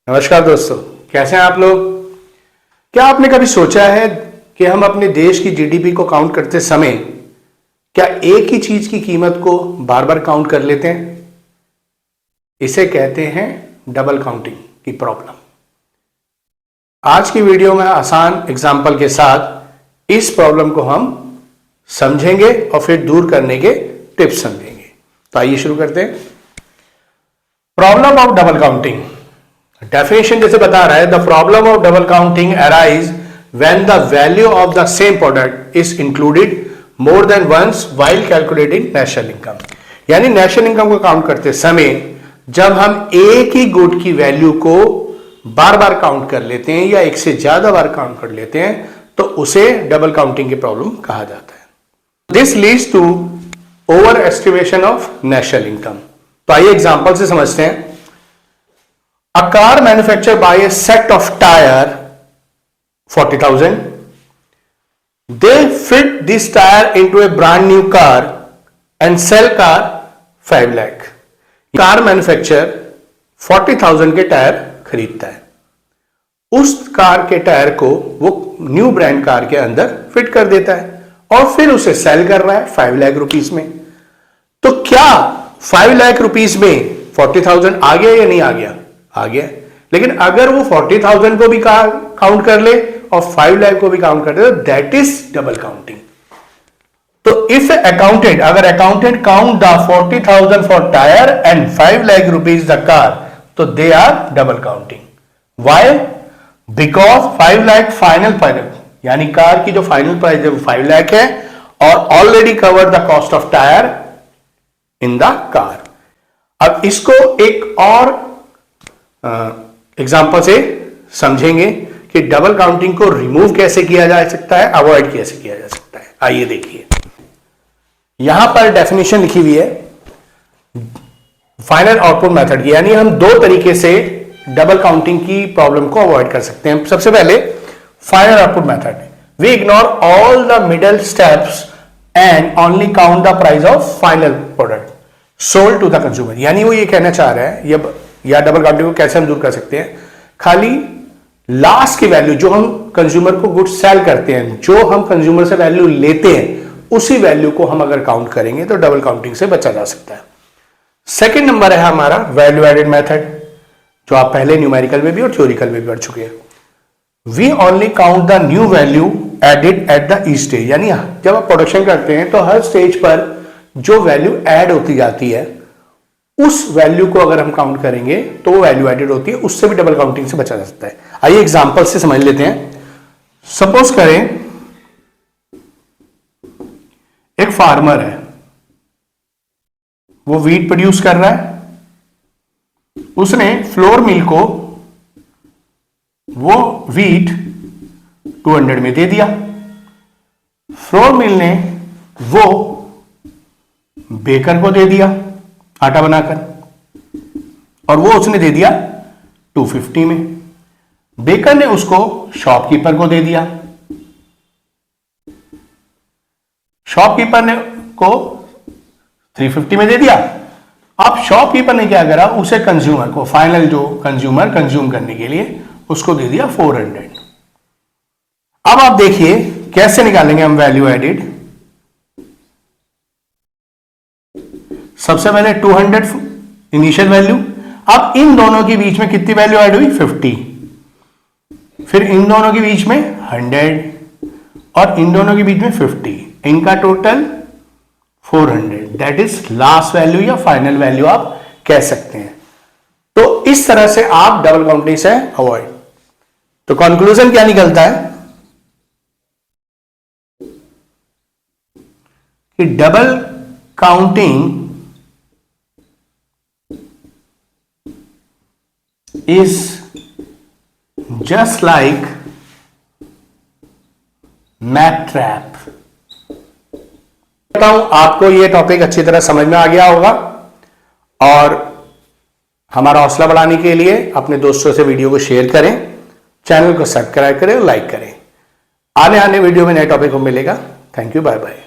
नमस्कार दोस्तों, कैसे हैं आप लोग। क्या आपने कभी सोचा है कि हम अपने देश की जीडीपी को काउंट करते समय क्या एक ही चीज की कीमत को बार बार काउंट कर लेते हैं? इसे कहते हैं डबल काउंटिंग की प्रॉब्लम। आज की वीडियो में आसान एग्जाम्पल के साथ इस प्रॉब्लम को हम समझेंगे और फिर दूर करने के टिप्स समझेंगे। तो आइए शुरू करते हैं। Problem of double counting definition जैसे बता रहा है, the problem of double counting arise when the value of the same product is included more than once while calculating national income. यानी नेशनल इनकम को काउंट करते समय जब हम एक ही गुड की वैल्यू को बार बार काउंट कर लेते हैं या एक से ज्यादा बार काउंट कर लेते हैं तो उसे डबल काउंटिंग की प्रॉब्लम कहा जाता है। This leads to overestimation of national income. तो आइए एग्जांपल से समझते हैं। A car manufactured by a set of tire 40,000. They fit this tire into a brand new car and sell car 5 lakh. Car manufacture 40,000 के tyre खरीदता है, उस car के टायर को वो न्यू ब्रांड कार के अंदर फिट कर देता है और फिर उसे सेल कर रहा है 5 लाख रुपीस में। तो क्या 5 लाख रुपीस में 40,000 आ गया या नहीं आ गया? आ गया। लेकिन अगर वो 40,000 को भी काउंट कर ले और 5 लाख को भी काउंट कर ले तो दैट इज डबल काउंटिंग। तो if accountant count the 40,000 for tyre and 5 lakh rupees the car, तो they are double counting. Why? Because 5 lakh final price, यानी कार की जो फाइनल प्राइस है वो 5 लाख है और already cover the cost of tyre in the car. अब इसको एक और एग्जाम्पल से समझेंगे कि डबल काउंटिंग को रिमूव कैसे किया जा सकता है, अवॉइड कैसे किया जा सकता है। आइए देखिए, यहां पर डेफिनेशन लिखी हुई है फाइनल आउटपुट मेथड की। यानी हम दो तरीके से डबल काउंटिंग की प्रॉब्लम को अवॉइड कर सकते हैं। सबसे पहले final output method, we ignore all the middle steps and only count the price of final product sold to the consumer. यानी वो ये कहना चाह रहा है या डबल काउंटिंग को कैसे हम दूर कर सकते हैं, खाली लास्ट की वैल्यू जो हम कंज्यूमर को गुड सेल करते हैं, जो हम कंज्यूमर से वैल्यू लेते हैं, उसी वैल्यू को हम अगर काउंट करेंगे तो डबल काउंटिंग से बचा जा सकता है। सेकंड नंबर है हमारा वैल्यू एडेड मेथड, जो आप पहले न्यूमेरिकल में भी और थ्योरिकल में भी पढ़ चुके हैं। We only count the new value added at the each stage. यानी जब आप प्रोडक्शन करते हैं तो हर स्टेज पर जो वैल्यू ऐड होती जाती है उस वैल्यू को अगर हम काउंट करेंगे तो वो वैल्यू एडेड होती है, उससे भी डबल काउंटिंग से बचा जा सकता है। आइए एग्जांपल से समझ लेते हैं। सपोज करें एक फार्मर है, वो व्हीट प्रोड्यूस कर रहा है, उसने फ्लोर मिल को वो व्हीट 200 में दे दिया, फ्लोर मिल ने वो बेकर को दे दिया आटा बनाकर और वो उसने दे दिया 250 में। बेकर ने उसको शॉपकीपर को दे दिया, शॉपकीपर ने को 350 में दे दिया। अब शॉपकीपर ने क्या करा, उसे कंज्यूमर को, फाइनल जो कंज्यूमर कंज्यूम करने के लिए, उसको दे दिया 400। अब आप देखिए कैसे निकालेंगे हम वैल्यू एडेड। सबसे पहले 200 इनिशियल वैल्यू, अब इन दोनों के बीच में कितनी वैल्यू ऐड हुई? 50। फिर इन दोनों के बीच में 100 और इन दोनों के बीच में 50, इनका total 400। That is last value या फाइनल वैल्यू आप कह सकते हैं। तो इस तरह से आप डबल काउंटिंग से अवॉइड। तो कंक्लूजन क्या निकलता है कि double counting is just like math trap. बताऊं आपको ये टॉपिक अच्छी तरह समझ में आ गया होगा और हमारा हौसला बढ़ाने के लिए अपने दोस्तों से वीडियो को शेयर करें, चैनल को सब्सक्राइब करें और लाइक करें। आने वीडियो में नए टॉपिक को मिलेगा। Thank you, bye bye.